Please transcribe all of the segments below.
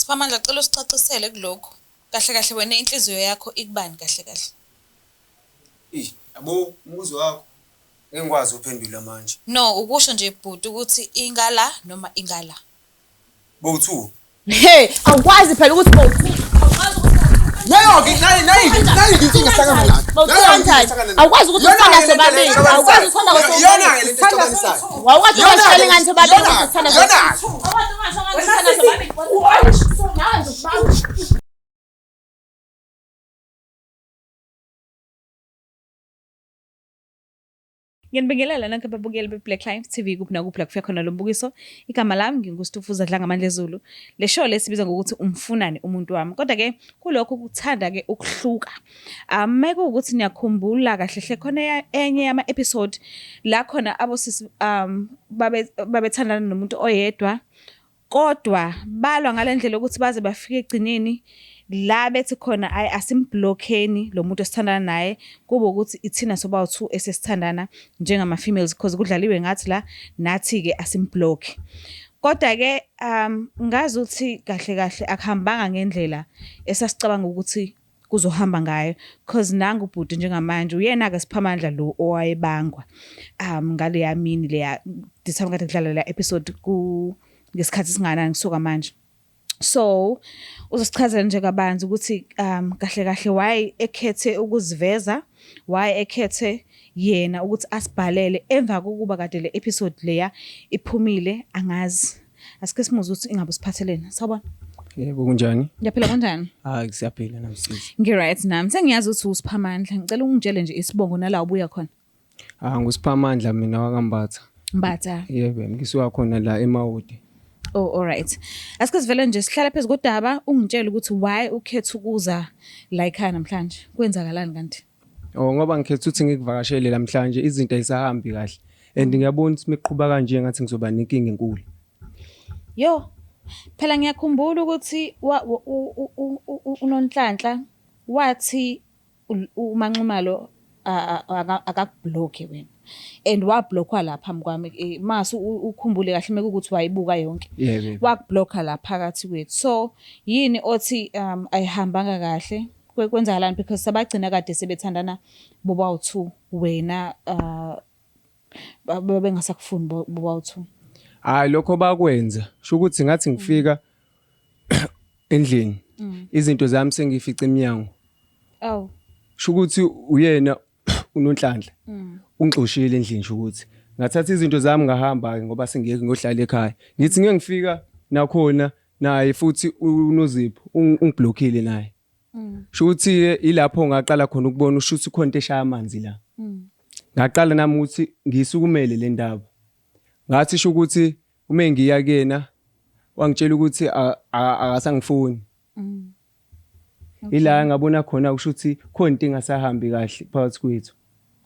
Siphamandla acela usicacisele kulokho. Kahle kahle wena inhliziyo yakho ikubani kahle kahle? Yabo umuzi wakho engikwazi uphendula manje. No, ukusho nje bhuti ukuthi ingala noma ingala. Bowu. Hey, awukwazi phela ukuthi nayi inkinga hlangana nayo. Awukwazi ukuthi uthanda sobabili. Awukwazi uthanda sobabili. Yona ke lento exabanisayo. Awukwazi ukuthola ingane sobabili uthanda sobabili. Ngiyanibingelela nanke ababukeli beBlack Live TV kuphi nakuphi la kufika khona lo mbukiso. Igama lami nginguSithufuza Dlanga Mandla Zulu. Le show lesibiza ngokuthi umfunani umuntu wami. Kodwa ke kulokho ukuthanda ke ukuhluka. Meke ukuthi niyakhumbula kahle hle khona enye yama episode la khona abosisi babethandana nomuntu oyedwa. Kodwa balwa ngalendlela ukuthi baze bafike egcineni la bethi khona asimblockeni lo muntu esithandana naye kube ukuthi ithina soba u2 esesithandana njengama females because kudlaliwe ngathi la nathi ke asimblock. Kodwa ke ngazi ukuthi kahle kahle akuhambanga ngendlela esasicabanga ukuthi kuzohamba ngayo because nangu ubhuti njengamanje uyena ke siphamandla lo owayebangwa ngale yamini leya dithamba kade kudlala la episode ngesikhathi singanani kusuka manje. So uzosichazela nje kabanzi ukuthi kahle kahle why ekhethe ukuziveza, why ekhethe yena ukuthi asibhalele emva kokuba kade le episode leya iphumile angazi. Asike simuze ukuthi ingabe siphathelene. Sawubona. Yebo kunjani? Ngiyaphila kanjani? Hayi siyaphila namsisi. Ngiright nami. Sengiyazi ukuthi usiphamandla. Ngicela ungitshele nje isibongo nala ubuya khona. Ngusiphamandla mina wakambatha. Mbatha. Yebo ngisuka khona la eMawudi. Oh alright. Asike sivele nje sihlala phezulu kodaba ungitshela ukuthi why ukhetha ukuza la ekhaya namhlanje. Kwenzakalani kanti? Ngoba ngikhetha ukuthi ngikuvakashele namhlanje izinto ayisahambi kahle. And ngiyabona ukuthi meqhubha kanje ngathi ngizoba nenkinga enkulu. Yo. Phela ngiyakhumbula ukuthi uNonhlanhla wathi uManxumalo akakublock wena. And wablockwa la phambi kwami masu ukhumbule kahle mekuthi wayibuka yonke wakublockha la phakathi kwethu. So yini othi ayihambanga kahle kwenzakalani because sabagcina kade sebethandana boba u2 wena bengasakufuni boba u2. Hayi lokho bakwenza sho ukuthi ngathi ngifika endlini izinto zami sengifica eminyango. Oh Sho ukuthi uyena uNonhlanhla ungixoshile endlini sho ukuthi ngathatha izinto zami ngahamba ngoba sengeke ngohlala ekhaya. Ngithi ngeke ngifika nakhona naye futhi uNozipho ungiblockile naye. Sho ukuthi ilapho ngaqala khona ukubona ushuthi khona into eshaya amanzi la. Ngaqala nami ukuthi ngisukumele le ndaba. Ngathi sho ukuthi uma ngiya kuyena wangitshela ukuthi akasangifuni. Ila ngabona khona kusho ukuthi khona into engasahambi kahle phakathi kwethu.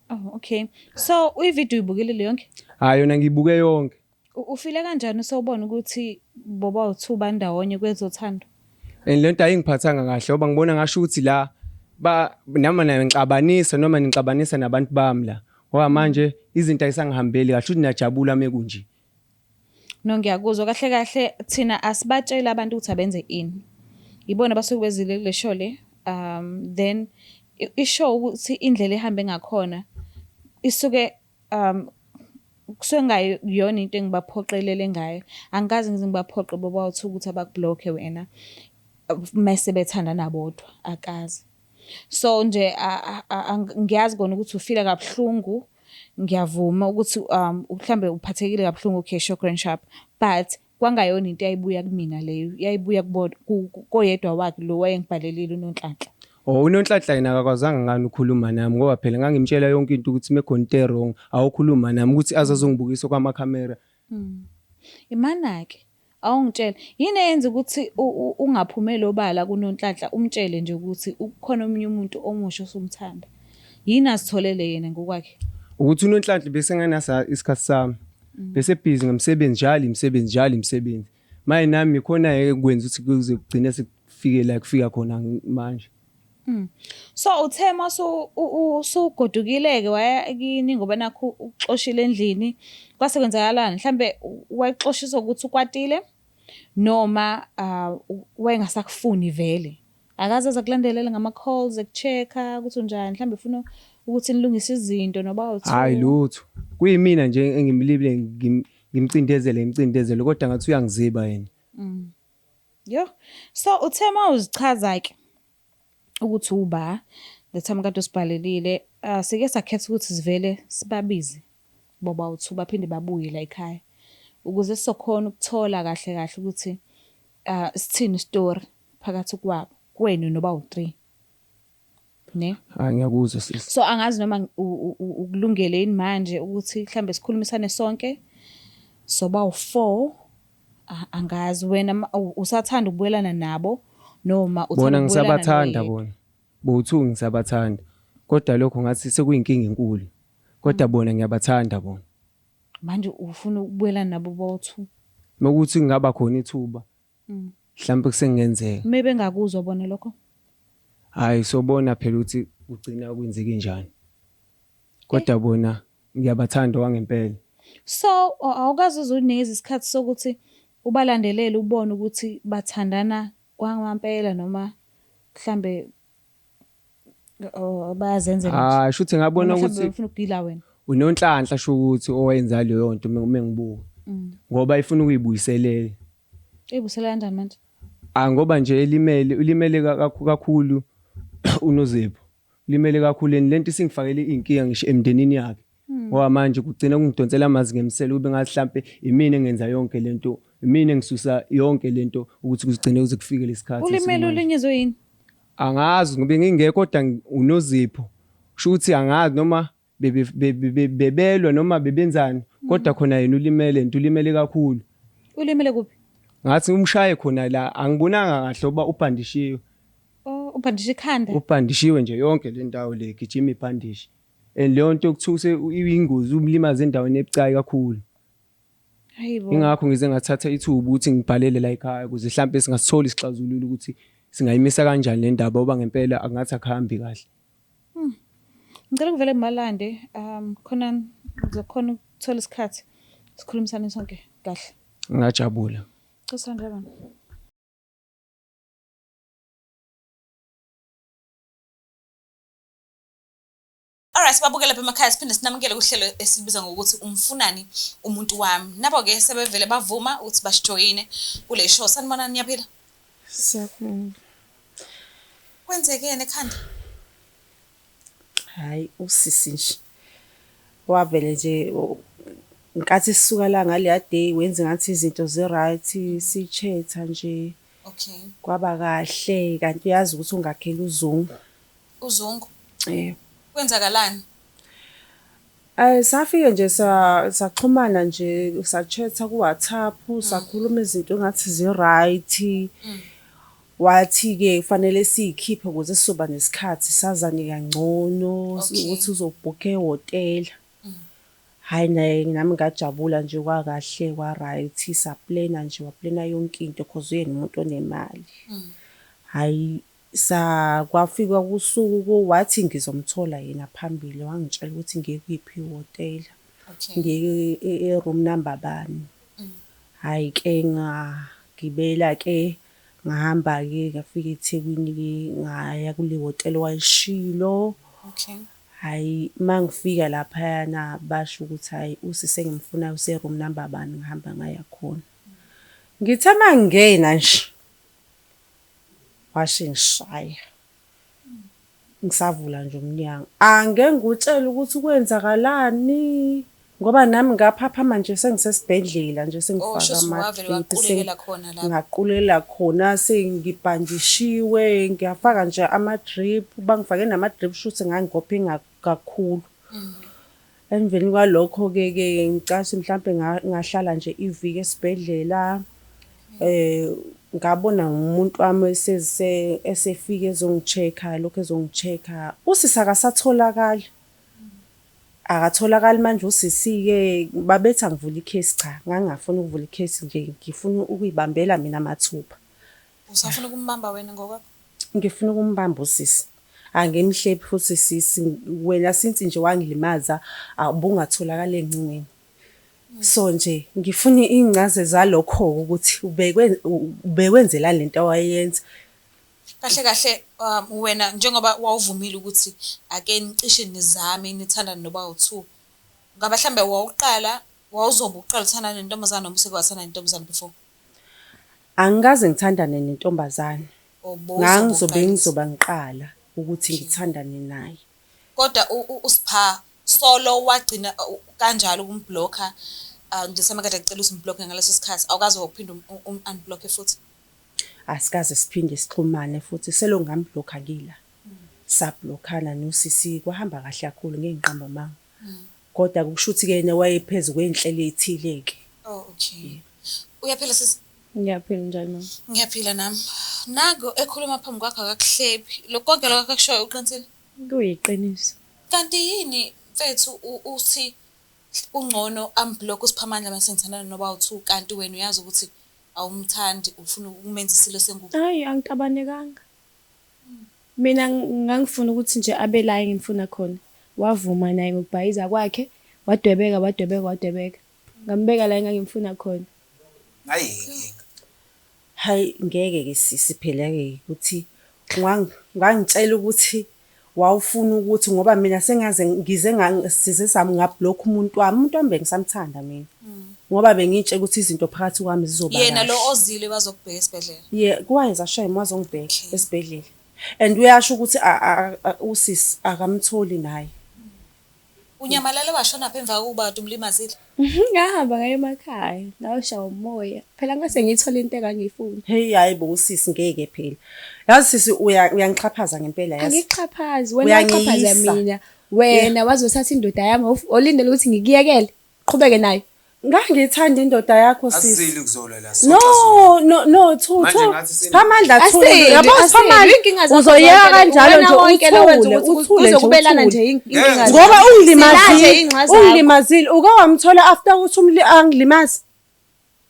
Oh okay. So uyivideo uyibukile le yonke? Hayi yona ngiyibuke yonke. Ufile kanjani sewubona ukuthi boba u2 bandawonye kwezothando? Lento ayingiphathanga kahle ngoba ngibona ngasho ukuthi la nami ngixabanisa noma ngixabanisa nabantu bami la. Ngoba manje izinto ayisangihambeli kahle uthi najabula mekunje. No ngiyakuzwa kahle kahle thina asibatshela abantu ukuthi abenze ini. Yibona basuke bezile kule show le then ishow ukuthi indlela ehambe ngakhona isuke kusengayona into engibaphoqelele ngayo. Angikazi ngizingibaphoqe boba u2 ukuthi abakublock wena mase bethanda nabodwa akazi. So nje ngiyazi kona ukuthi ufila kabuhlungu. Ngiyavuma ukuthi mhlambe uphathekile kabuhlungu okay sure sharp but kwangayona into yayibuya kumina leyo yayibuya koyedwa wakhe lo wayengibhalelile uNonhlanhla. uNonhlanhla yena akakwazanga ngani ukukhuluma nami ngoba phela ngangimtshela yonke into ukuthi mekhona into wrong awukhuluma nami ukuthi azazongibukisa kwamakhamera. Imana ke awungitshela yini eyenza ukuthi ungaphumeli obala kuNonhlanhla umtshele nje ukuthi ukhona omunye umuntu omusha osumthanda. Yini asitholele yena ngokwakhe? Ukuthi uNonhlanhla bese nganasa isikhathi sami. Bese busy ngomsebenzi njalo imsebenzi. Maye nami khona ekwenza ukuthi kuze kugcine sekufike la kufika khona manje. So uthema so ugodukileke waya kini ngoba nakho uxoshile endlini kwase kwenzakalani mhlambe wayixoshiswa ukuthi ukwatile noma wayengasakufuni vele akaze azakulandelela ngama-calls ekucheck-a ukuthi unjani mhlawumbe ufuna ukuthi nilungise izinto noba u-2 hayi lutho kuyimina nje engimlibele ngimcindezele kodwa ngathi uyangiziba yena. Yo, so uthe uma uzichaza-ke ukuthi uba the time kade usibhalelile sike sakhetha ukuthi sivele sibabize boba u-2 baphinde babuye la ekhaya ukuze sizokhona ukuthola kahle kahle ukuthi sithini story phakathi kwabo kwenu noba u3 ne Hayi ngiyakuzwa sisi. so angazi noma ukulungele yini manje ukuthi mhlambe sikhulumisane sonke soba u4 angazi wena usathanda ukubuyelana nabo noma uthanda Bona ukubuyelana ngisabathanda bona bo2 ngisabathanda kodwa lokho ngathi sekuyinkinga enkulu kodwa bona ngiyabathanda bona manje ufuna ukubuyelana nabo bo2 nokuthi ngaba khona ithuba mhlawumbe kusengenzeka maybe ngakuzwa bona lokho hayi sobona phela ukuthi ugcina kwenzeka kanjani kodwa bona ngiyabathanda wangempela. So awukazi uzunikeza isikhathi sokuthi ubalandelele ubone ukuthi bathandana kwangamampela noma mhlambe bayazenzela nje Shuthi ngabona mhlambe ukuthi ufuna ukugila wena unonhlanhla sho ukuthi owayenza leyo nto mengibuka ngoba ifuna ukuyibuyiselela. Ebusela kanjani manje? Ngoba nje ulimele kakhulu uNozipho. Ulimele kakhulu lento singifakele inkinga ngisho emndenini yakhe. Ngoba manje kugcina kungidonsela amazi ngemselo ube ngathi mhlambe imini engenza yonke lento, imini engisusa yonke lento ukuthi kuzigcine kuze kufike lesikhathi. Ulimele ulinyezwe yini? Angazi ngoba ngingekho kodwa uNozipho. Kusho ukuthi angazi noma bebelwa noma bebenzani kodwa khona yena ulimele kakhulu. Ulimele kuphi? Ngathi umshaye khona la angibonanga kahle oba ubhandishiwe. Ubhandishe ikhanda. Ubhandishiwe nje yonke le ndawo le gijima ibhandishi. Leyo nto kuthuse ingozi umlimaze endaweni ebucayi kakhulu. Hayibo. Ingakho ngize ngathatha ithuba ukuthi ngibhalele la ekhaya ukuze mhlambe singasithola isixazululo ukuthi singayimisa kanjani le ndaba oba ngempela angathi akuhambi kahle. Ngicela ukuvela emalande khona ngizokhona ukuthola isikhathi sikhulumisane sonke kahle. Ngajabula. Cisande bani. Alright, sibabukele lapha emakhaya siphinde sinamukele kuhlelo esilibiza ngokuthi umfunani umuntu wami. Nabo ke sebevele bavuma ukuthi basijoyine kule show. Sanibona niyaphila? Siyabonga. Kwenzekene ekhanda? Hayi usisi nje. Wavele nje nkathi sisuka la ngale day wenze ngathi izinto ze-right sichetha nje. Okay. Kwaba kahle kanti uyazi ukuthi ungakhela uzungu. Uzungu? Kwenzakalani? Safike nje saxhumana nje sachatha ku WhatsApp sakhuluma izinto ngathi ze-right. Wathi ke kufanele siyikhiphe ukuze sizoba nesikhathi sazane kangcono ukuthi uzobhukha ehotel. Hayi naye nami ngajabula nje kwakahle kwa-right saplana nje waplana yonke into because uyena umuntu onemali. Hayi kwafika kusuku wathi ngizomthola yena phambili wangitshela ukuthi ngeke kuyiphi ihotel. Ngeke e-room number bani. Hayi ke ngagibela ke ngahamba ke ngafika eThekwini ke ngaya kule hotel wayishilo. Hayi mangifika lapha yana basho ukuthi hayi usise ngimfuna use-room number bani ngihamba ngaya khona. Ngithe mangena nje washingishaya ngisavula nje umnyango angeke ngutshela ukuthi kwenzakalani ngoba nami ngaphapha manje sengisesibhedlela nje sengifaka ama-drip ngaqulela khona sengibhandishiwe ngiyafaka nje ama-drip bangifake nama-drip shothi ngangigophe kakhulu. Emveni kwalokho ke ngicashe mhlambe ngahlala nje iviki esibhedlela. Ngabona umuntu wami esefike ezongichecka lokho ezongichecka usisi akasatholakala. Akatholakala manje usisi-ke babethi angivula icase cha ngangafuna ukuvula icase nje ngifuna ukuyibambela mina mathupha. Usafuna ukumbamba wena ngokwakho? Ngifuna ukumbamba usisi. Angemhlephi futhi sisi wena since nje wangilimaza abungatholakala engcingweni. So nje ngifuna incaze zalokho ukuthi ubekwenzela lento wayenza. Kahle kahle wena njengoba wawuvumile ukuthi ake nicishe nizame nithandane noba u2. Ngaba mhlambe wawuqala wawuzobe uqala uthandana nentombazana noma useke wathanda nentombazana before? Angikaze ngithandane nentombazane. Ngangizobe Ngizoba ngiqala ukuthi ngithandane naye. Kodwa uSipha solo wagcina kanjalo ukumblocker ngisemakade acela usimblocker ngaleso sikhathi awukazi ukuphinda unblock futhi. Asikaze siphinde sixhumane futhi selo ngamblocker kila. Sablockana noSisi kwahamba kahle kakhulu ngezinqambo manga. Kodwa kushuthi ke yena wayephezulu kweinhlelo ezithile ke. Oh okay. Uyaphila sisi? Ngiyaphila njani mama? Ngiyaphila nami. Nago ekhuluma phambi kwakho akakuhlephi. Lokho lokho akakushoyo uqinisile? Kuyiqiniso. Kanti yini mfethu uthi ungcono amblock uSiphamandla masengithandana noba u2 kanti wena uyazi ukuthi awumthandi ufuna ukumenza isilo sengubo? Hayi angitabanekanga. Mina ngangifuna ukuthi nje abe la engifuna khona. Wavuma naye ngokubhayiza kwakhe, wadwebeka. Ngambeka la engangimfuna khona. Hayi ngeke ke sisi phela ke ukuthi ngangitshela ukuthi wawufuna ukuthi ngoba mina sengaze ngize ngisize sami ngablock umuntu wami bengisamthanda mina. Ngoba bengitshe ukuthi izinto phakathi kwami zizoba yena lo ozile bazokubheka esibhedlela. Kuwayenza shame wazongibheka esibhedlela. And uyasho ukuthi usisi akamtholi naye. Unyamalale washona apha emva kokuba umlimazile. Ngahamba ngaye emakhaya, nawushawa umoya. Phela ngase ngithola into engangiyifuna. Hey hayi bo usisi ngeke phela. Yazi sisi uyangichaphaza ngempela yazi. Angikuchaphazi, wena uyaxhaphaza mina. Wena wazothatha indoda yami olindele ukuthi ngikuyekele. Qhubeke nayo. Ngangithanda indoda yakho sisi. Asizile kuzola la. No, Siphamandla thula. Yabo Siphamandla uzoyeka kanjalo nje uthule uzokubelana nje inkinga. Ngoba ungilimazile uke wamthola after ukuthi angilimazi.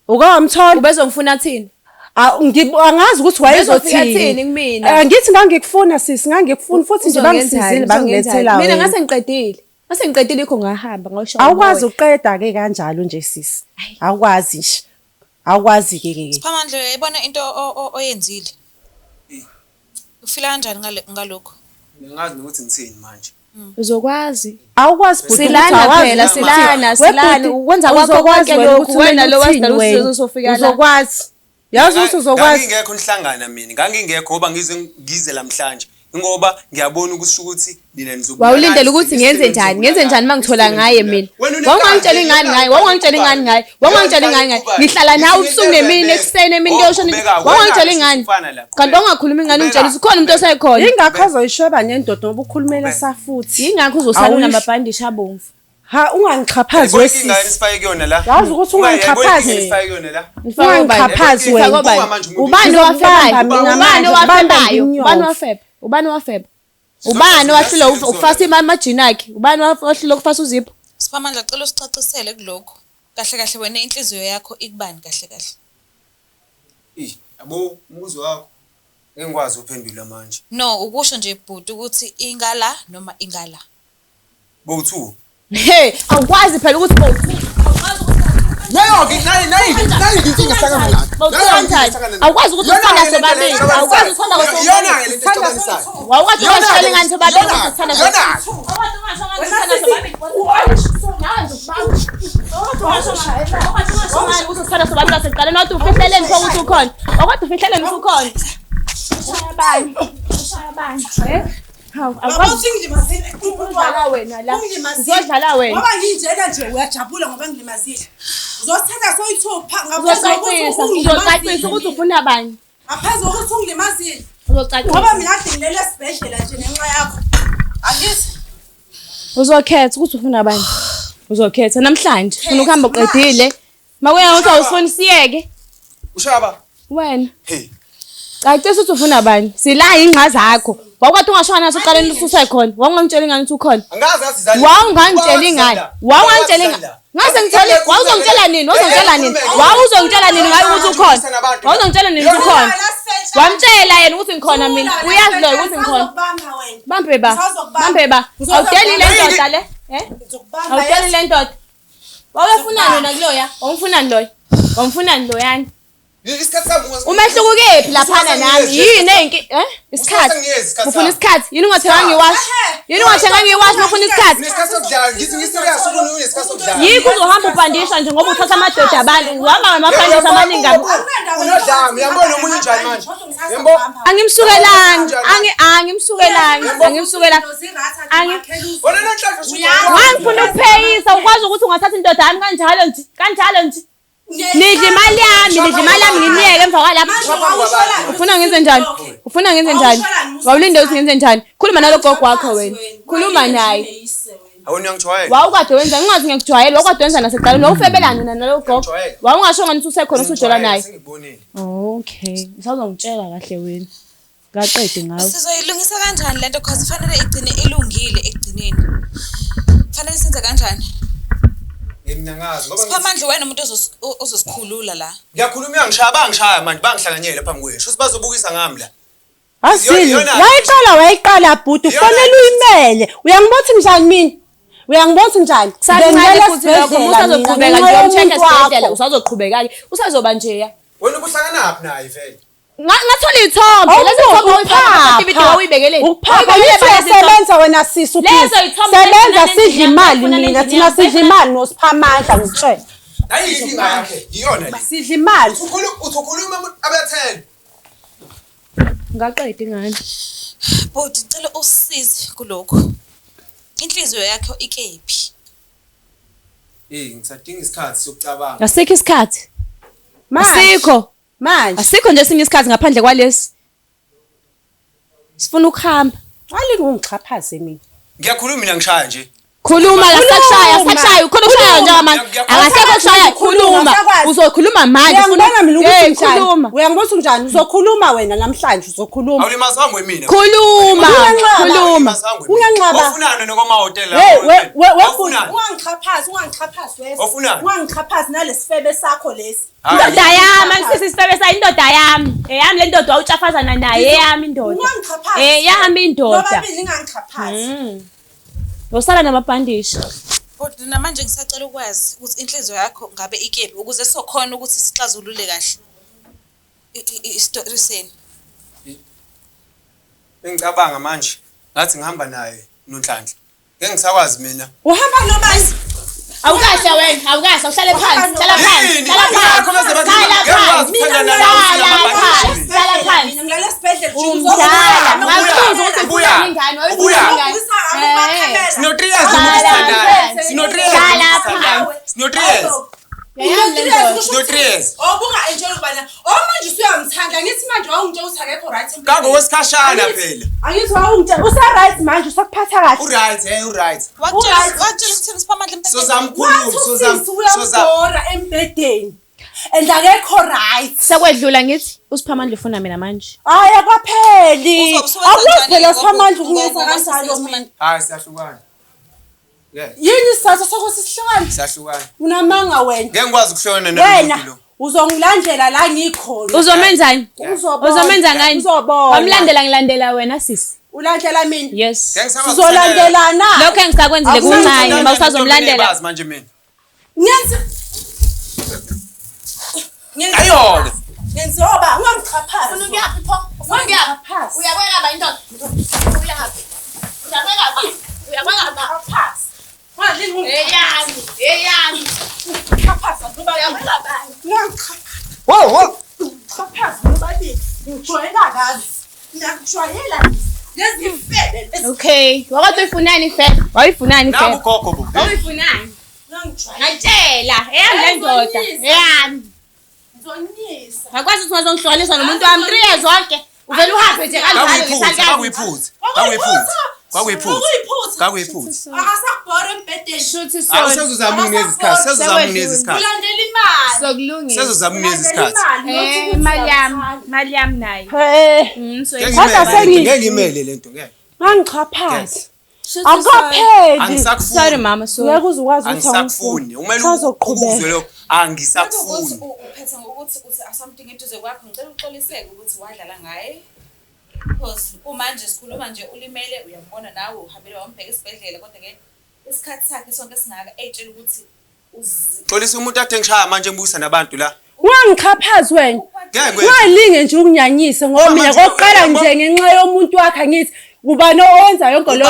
Uke wamthola ubezongifuna thini? Angazi ukuthi wayezothini kumina. Ngithi ngangikufuna sisi ngangikufuna futhi nje bangisizile bangilethela mina ngase ngiqedile. Mase ngiqedile ikho ngahamba ngawusho. Awukwazi uqeda ke kanjalo nje sisi. Awukwazi nje. Awukwazi ke. Siphamandla uyayibona into oyenzile. Ufila kanjani ngalokho? Ngingazi ukuthi ngithini manje. Uzokwazi. Awukwazi futhi silana phela silana ukwenza kwakho konke lokhu wena lo wasidala usizofika la. Uzokwazi. Yazi ukuthi uzokwazi. Ngingekho nihlangana mina. Ngangingekho ngoba ngize lamhlanje. Ngoba ngiyabona ukuthi nina nizobuya. Wawulindele ukuthi ngenze njani mangithola ngaye mina. Wawungangitshela ingane ngaye. Ngihlala nawe ubusuku nemini ekuseni emini ngiyosho nithi wawungangitshela ingane. Kanti ongakhuluma ingane ungitshela ukuthi khona umuntu osekhona. Ingakho ozoyishweba nendoda ngoba ukhulumela safuthi. Ingakho uzosala unamabhandishi abomvu. Ha ungangichaphazi wesisi. Ingane sifake kuyona la. Yazi ukuthi ungangichaphazi. Sifake kuyona la. Ungangichaphazi wena. Ubani wafeba? Ubani wahlula ukufasa imajini akhe? Ubani wahlula ukufasa uzipho? Siphamandla cela usicacisele kulokho. Kahle wena inhliziyo yakho ikubani kahle. Yabo umuzo wakho. Engikwazi uphendula manje. No, ukusho nje bhuti ukuthi ingala noma ingala. Bo2. Hey, awukwazi phela ukuthi nayi inkinga hlangana la. Awukwazi ukuthi uthanda sobabili. Awukwazi ukuthanda sobabili. Yona le nto exabanisayo. Wawukwazi ukuthanda ingane sobabili ukuthanda Uzodlala wena. Ngoba ngijela nje uyajabula ngoba ngilimazile. Uzothatha soyithupha uzocacisa ukuthi ufuna abanye. Ngaphazu kokuthi ungilimazile. Uzocacisa. Ngoba mina kade ngilele esibhedlela nje ngenxa yakho. Angithi uzokhetha ukuthi ufuna abanye. Uzokhetha namhlanje ufuna ukuhamba uqedile. Makuya ukuthi awusifuni siyeke. Ushaba. Wena. Hey. Cacisa ukuthi ufuna abanye. Sila ingxa zakho. Wawukade ungashona naso uqaleni ususe khona. Wawungangitshela ingane ukuthi ukhona. Angazi asizali. Wawungangitshela ingane. Wawungangitshela ingane. Ngase ngithole wawuzongitshela nini? Wawuzongitshela nini ngayo ukuthi ukhona? Wawuzongitshela nini ukuthi ukhona? Wamtshela yena ukuthi ngikhona mina. Uyazi lo ukuthi ngikhona. Bambe ba. Awudeli le ndoda le. Awudeli le ndoda. Wawefunani wena kuloya? Wamfunani loya? Wamfunani loyani? Isikhathi sami Umehluko kephi laphana nami? Yini isikhathi? Ufuna isikhathi? Yini ungathenga ngiwash? Yini ungathenga ngiwash ufuna isikhathi? Isikhathi sokudlala ngithi ngiserious ukuni isikhathi sokudlala. Yikho uzohamba ubhandisha nje ngoba uthatha amadoda abantu. Uhamba ngamabhandisha amaningi kabi. Unodlame uyambona omunye njani manje? Yembo. Angimsukelanga. Angimsukelanga. Wena nanhlanje Wangifuna ukupheyisa ukwazi ukuthi ungathatha indoda yami kanjalo nje. Nidla imali yami nginiyeke emva kwalapha. Ufuna ngenze njani? Wawulinde ukuthi ngenze njani? Khuluma nalogogo wakho wena. Khuluma naye. awuni uyangijwayela. Wawukade wenza ngingazi ngiyakujwayela, wakade wenza nasekuqaleni. Wawufebelana wena nalogogo. Wawungasho ngani usekhona usujola naye. Okay, usazongitshela kahle wena. Ngaqede ngawe. Sizoyilungisa kanjani lento cause fanele igcine ilungile ekugcineni. Fanele senze kanjani? Mina ngazi ngoba Siphamandla wena umuntu ozosikhulula la. ngiyakhuluma bangishaya manje bangihlanganyele phambi kwethu. Shuthi bazobukisa ngami la. Asili, wayiqala bhuti ufanele uyimele. Uyangibona njani mina? Uyangibona njani? Sancane futhi lokho usazoqhubeka nje umcheck esibhedlela usazoqhubeka ke. Usazoba nje ya. Wena ubuhlanganaphi naye vele? Ngathola ithombe, lezi ithombe uyiphatha ividiyo uyibekele. Uphapha uyasebenza wena sisi uphila. Sebenza sidla imali mina thina sidla imali nosiphamandla ngitshela. Hayi inkinga yakhe, iyona le. Sidla imali. Ukhuluma abathele. Ngaqede ngani? Bodi ngicela usize kulokho. Inhliziyo yakho ikephi? Ngisadinga isikhathi sokucabanga. Asikho isikhathi. Manje. Asikho nje sinye isikhathi ngaphandle kwalesi. Sifuna ukuhamba. Alingungixhaphaze mina. Ngiyakhuluma mina ngishaya nje. Khuluma la sakushaya, ukhona ushaya njengamanje. Akasekho ushaya, khuluma. Uzokhuluma manje Uyangibona mina ukuthi khuluma. Uyangibona unjani? Uzokhuluma wena namhlanje uzokhuluma. Awulimazangwe mina. Khuluma. Uyanqaba. Ofunani nokoma hotel la. Ungangixhaphazi wena. Ofunani? Ungangixhaphazi nalesifebe sakho lesi. Indoda yami, angisisi isifebe sa indoda yami. Eyami le ndoda awutshafazana naye, eyami indoda. Ungangixhaphazi. Yami indoda. Nobabili ngangixhaphazi. Yosala namabhandisha. Bodi namanje ngisacela ukwazi ukuthi inhliziyo yakho ngabe ikephi ukuze sokhona ukuthi sixazulule kahle. Istory seni. Engicabanga manje ngathi ngihamba naye noNhlanhla. Ngeke ngisakwazi mina. Uhamba nobazi. Awukasha wena, awukasha uhlale phansi, hlala phansi. Mina ngalesibhedlela Umdala, ngakubuza ukuthi ufuna ingane, Obunga enjoy ubana. Manje usuyamthanda ngithi manje wawungitshela ukuthi akekho right. Kangowesikhashana phela. Angithi wawungitshela usa right manje usakuphatha kahle. Uright, uright. Watshela ukuthi siphamandla empetheni. Uyambora embedeni. And akekho right. Sekwedlula ngithi usiphamandla ufuna mina manje. Hayi akwapheli. Akuphela siphamandla kungenza kanjalo mina. Hayi siyahlukana. Yini isizathu sokuthi sihlukane? Siyahlukana. Unamanga wena. Ngeke ngikwazi ukuhlona nalomuntu lo. Uzongilandela la ngikhona. Uzomenzani? Uzomenza ngani? Uzobona. Wamlandela ngilandela wena sisi. Ulandela mina? Yes. Sizolandelana. Lokho engisakwenzile kuncane uma usazomlandela. Manje mina. Ngenza. Ayo. Ngenzoba ungangichaphazi. Ufuna ukuyaphi pho? Ufuna ukuyaphi? Uyakweka ba indoda? Uyaphi? Uyakweka ba? Uyakweka ba? Pass. Manje Eyami. ngicaphaza ngoba uyakweka ba? Wo. Chaphaza ngoba ngijwayela kazi. Ngiyakujwayela lezi mfebe. Okay. Wakade uyifunani ife? Wayifunani ife? Naku gogo bo. Wayifunani? Ngangijwayela. Ngitshela, eyami le ndoda. Eyami. Ngizonisa. Akwazi ukuthi ngizongihlukanisa nomuntu wami 3 years zonke. Uvela uhambe nje kanjalo Kwakuyiphuza. Akasakubhora embedeni. Shuthi Sezozama ukuneza isikhathi. Ulandela imali. sokulungisa. Sezozama ukuneza isikhathi. Mali yami nayo. Ngeke ngimele lento ngeke. Ngangichaphaza. Akapheli. Angisakufuni. Sorry mama, sorry. Uyakuzwa ukwazi ukuthi Angisakufuni. Umele ukuzwe lokho. Angisakufuni. Uphethe ngokuthi something eduze kwakho ngicela uxoliseke ukuthi wadlala ngaye. Because manje sikhuluma nje ulimele uyambona nawe uhambele wambheka esibhedlela kodwa ke isikhathi sakhe sonke singaka etshela ukuthi xolisa umuntu athe ngishaya manje ngibuyisa nabantu la Ungangichaphazi wena. Ungalinge nje unginyanyise ngoba mina kokuqala nje ngenxa yomuntu wakhe angithi kuba no owenza yonke lo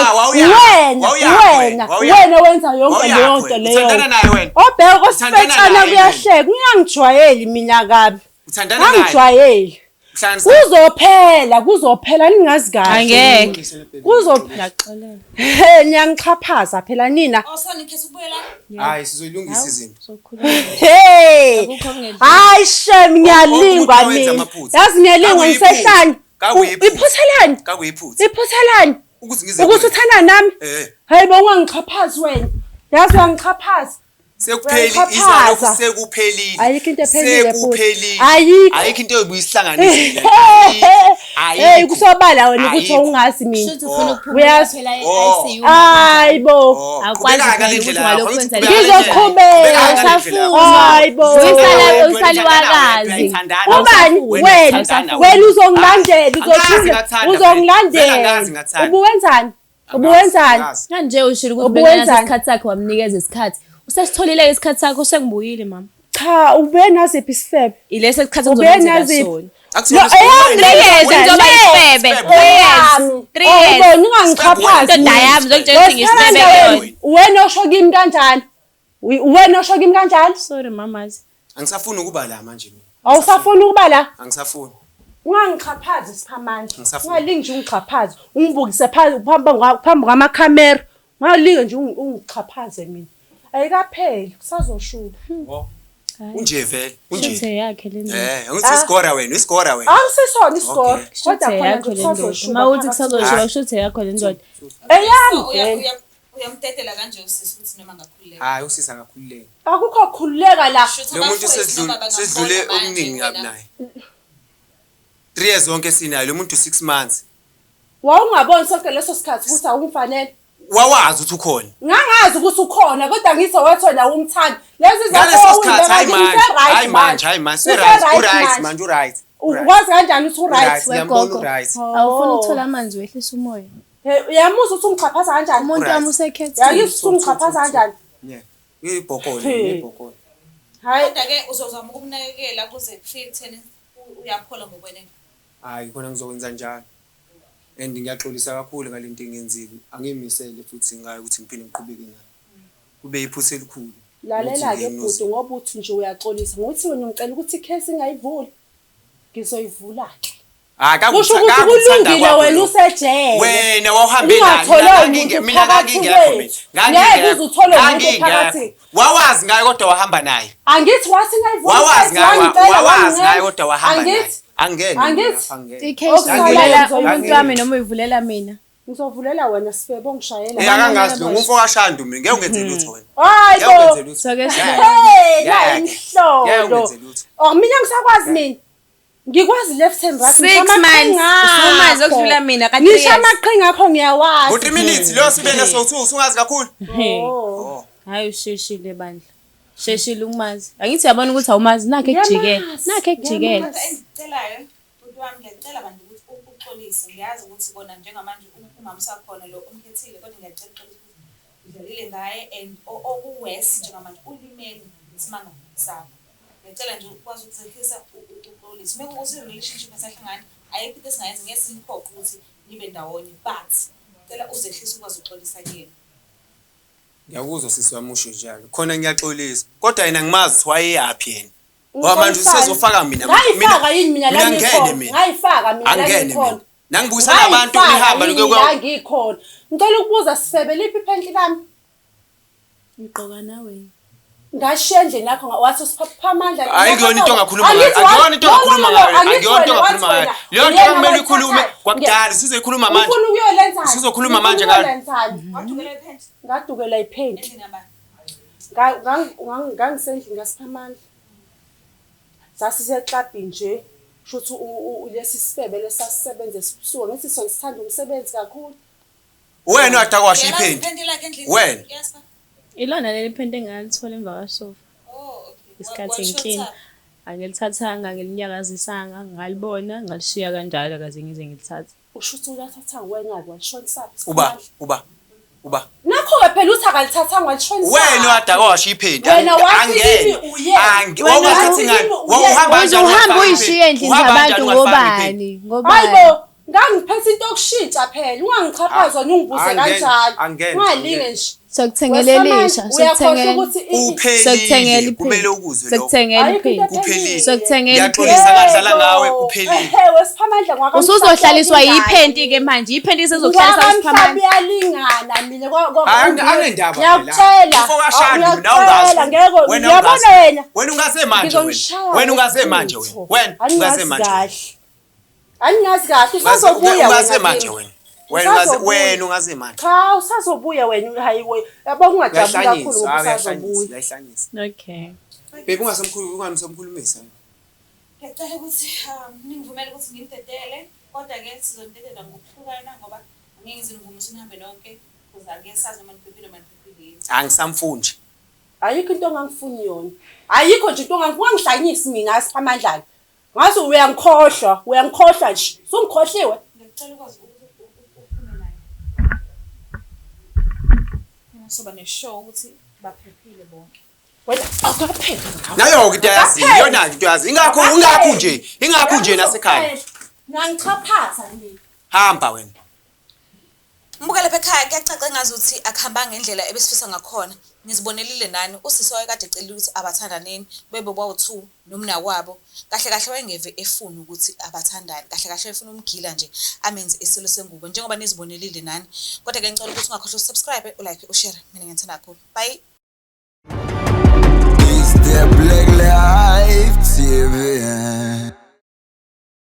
wena wenza yonke leyo nto leyo. Obheka kosifetshana kuyahleka ungangijwayeli mina kabi. Ngangijwayeli. Kuzophela ningazi kahle. Angeke. Kuzophela. Niyangichaphaza phela nina. Awusanikhetha ukubuyela. hayi sizoyilungisa izinto Hey. Hayi shem ngiyalingwa mina. Yazi ngiyalingwa ngisehlanye. Iphuthelani? kakuyiphutha Iphuthelani? ukuthi Ukuthi uthanda nami? Hayi bongangichaphazi wena. Yazi uyangichaphaza. sekuphelile izalokhu sekuphelile Ayikho into ephelile sekuphelile ayikho into eyibuyisihlanganise hey kusobala wena ukuthi ungazi mina Shuthi ufuna ukuphumula phela ICU. hayibo Awukwazi ukuthi ngalokho wenza ngizoqhubeka hayibo usaliwakazi. ubani wena uzongilandela ubuwenzani Kanje ushilo ukuthi bengena isikhathi sakhe wamnikeza isikhathi. Usesitholile isikhathi sakho sengibuyile mama. cha ubenaziphi isifebe Ilese isikhathi uzokwenza sona. ngizoba isifebe. 3 years. Ningangichaphazi Indoda yami zokutshela ukuthi ngisifebe kuyona. wena osho kimi kanjani wena osho kimi kanjani Sorry mamazi. angisafuni ukuba la manje mina awusafuni ukuba la angisafuni ungangichaphazi siphamandla Ngisafuna. ungalingi nje ungichaphaze ungibukise phansi phambi kwamakhamera ungalingi nje ungichaphaze mina ayikapheli kusazoshuba unje vele Shuthi yakhe le ndoda. ngithi iskora wena awusisona isikole kodwa Shuthi khona yakho le ndoda. kusazoshuba Mawuthi kusazoshuba shuthi yakho le ndoda. eyami Uyamtetela kanje usisi ukuthi noma ngakhululeka. hayi usisa ngakhululeka akukho khululeka la lo muntu sesidlule okuningi kabi naye 3 years zonke sinayo lo muntu 6 months wawungaboni sonke leso sikhathi ukuthi awumfanele wawazi ukuthi ukhona ngangazi ukuthi ukhona kodwa ngithi wethona umthandi lezi ngaleso sikhathi hayi manje uright ukwazi kanjani ukuthi uright wegogo right Awufuna ukuthola amanzi wehlisa umoya. uyamuzwa ukuthi ungichaphaza kanjani Umuntu wami usekhethile. yayithi ungichaphaza kanjani ibhokole hayi Kodwa ke uzozama ukumnakekela kuze kufike ekutheni uyaphola ngokwenene. hayi khona ngizokwenza njalo and ngiyaxolisa kakhulu ngalento engenzile angimisele futhi ngayo ukuthi ngiphinde ngiqhubeke nayo kube iphutha elikhulu lalela ke bhuti ngoba uthi nje uyaxolisa ngokuthi wena ngicela ukuthi icase ingayivuli ngizoyivula ke kusho ukuthi kulungile wena usejele wena wawuhambelani mina ngangingekho wawazi ngayo kodwa wahamba naye angithi wathi ngayivula wawazi ngayo kodwa wahamba naye angene Umuntu wami noma uyivulela mina. ngizovulela wena sifebe ongishayela akangazi lo ngumfo kaShandu mina ngeke ungenze lutho wena hayibo Soke hey la inhlolo mina ngisakwazi mina ngikwazi left hand right 6 months. Usumazi ukudlula mina ka 3 ngisho years. amaqhinga akho ngiyawazi 3 minutes lo sibene so2 usungazi kakhulu Hayi usheshile bandla. Sheshile ukumazi. Angithi yabona ukuthi awumazi nakhe ekujikela. Nakhe ekujikela. Engicelayo umuntu wami ngiyacela abantu ukuthi uxolise ngiyazi ukuthi bona njengamanje umama usakhona lo umkhethile kodwa ngiyacela ukuthi udlalile ngaye and okuwesi njengamanje ulimele isimanga sakho. Ngicela nje ukwazi ukuzehlisa uxolise. Meke ukuthi relationship esahlangana ayikho into esingayenza ngeke simphoqe ukuthi nibe ndawonye but ngicela uzehlise ukwazi uxolisa kuyena. ngiyakuzwa sisi wami usho njalo khona ngiyaxolisa kodwa yena ngimazi ukuthi wayeyapi yena manje usezofaka mina ngayifaka yini mina la ngikhona ngayifaka mina la ngikhona nangibuyisa nabantu nihamba la ngikhona ngicela ukubuza sifebe liphi iphenhli lami Ngiqoka nawe. ngashiya endlini yakho wathi usiphamandla ayikuyona into ongakhuluma ngayo akuyona into ongakhuluma ngayo akuyona into ongakhuluma ngayo leyo nto kumele ikhulume kwakudala sizoyikhuluma manje ufuna ukuyolenza sizokhuluma manje ngayo Wadukela iphenhli ngadukela iphenhli endlini yabantu. ngangisendlini ngasiphamandla sasiseclub nje shothi lesi sifebe lesasisebenze sisuka ngithi sithanda umsebenzi kakhulu wena wadakwasha iphendi Iphenhli lakhe endlini. wena Yes. Ilona leli phente engalithola emva kasofa. Oh okay. Isikhathi enkini. Angilithathanga ngilinyakazisanga ngalibona ngalishiya kanjalo akaze ngize ngilithathe. ushuthi ulathatha wena kwashona saphi uba Uba. Nakho-ke phela uthi akalithathanga walishonisa. Wena wadakosha iphenti. Wena wathi kimi uye. Uzohamba uyishiye endlini zabantu ngobani? Hayibo, ngangiphethe into yokushintsha phela. Ungangichaphaza ungibuze kanjalo. Ungalinge nje. Sokuthengelelesha, Uphelile. Kumele ukuzwe lokho. Sokuthengela iphenti. Uphelile. Sokuthengela Ngiyaxolisa ngadlala ngawe uphelile. Wesiphamandla ngwakho. Usuzohlaliswa yiphenti ke manje. Iphenti sezokuhlalisa isiphamandla. Uyalingana mina Angendaba ngiyakutshela. Ufokashanda mina ungazi. Ngiyabona wena. Wena ungase manje wena. Wena ungase manje wena. Wena ungase manje. Angingazi kahle usazobuya ungase manje wena. Wena ungase manje. Cha usazobuya wena hayiwe. Yabo ungajabula kakhulu usazobuya. Yayihlanyisa. Okay. Baby ungasemkhulumisa. Ngicela ukuthi ningivumele ukuthi ngimdedele kodwa ke sizomdedela ngokuhlukana ngoba angeke ngizivumise nihambe nonke ukuze ake sazi noma niphephile noma niphephile. Angisamfuni nje. Ayikho into ongangifuni yona. Ayikho nje into ongangihlanyisi mina asiphamandlana. Ngathi uyangikhohlwa nje. Sungikhohliwe. Ngicela ukwazi ukuthi uphume naye. Mina soba neshow ukuthi baphephile bonke. Wena awukaphephi ngakho. Nayo into yazi, iyona into yazi. Ingakho nje nasekhaya. Ngichaphaza nje. Hamba wena. Mbukele lapha ekhaya kuyacaca engazi ukuthi akuhamba ngendlela ebesifisa ngakhona. Ngizibonelile nani usisi wayekade ecela ukuthi abathandaneni bebe bawu2 nomna wabo. Kahle kahle wayengeve efuna ukuthi abathandane. Kahle kahle efuna umgila nje amenze isilo sengubo njengoba nizibonelile nani. Kodwa ke ngicela ukuthi ungakhohlwa usubscribe, ulike, ushare. Mina ngiyithanda kakhulu. Bye. Is the Black Life TV?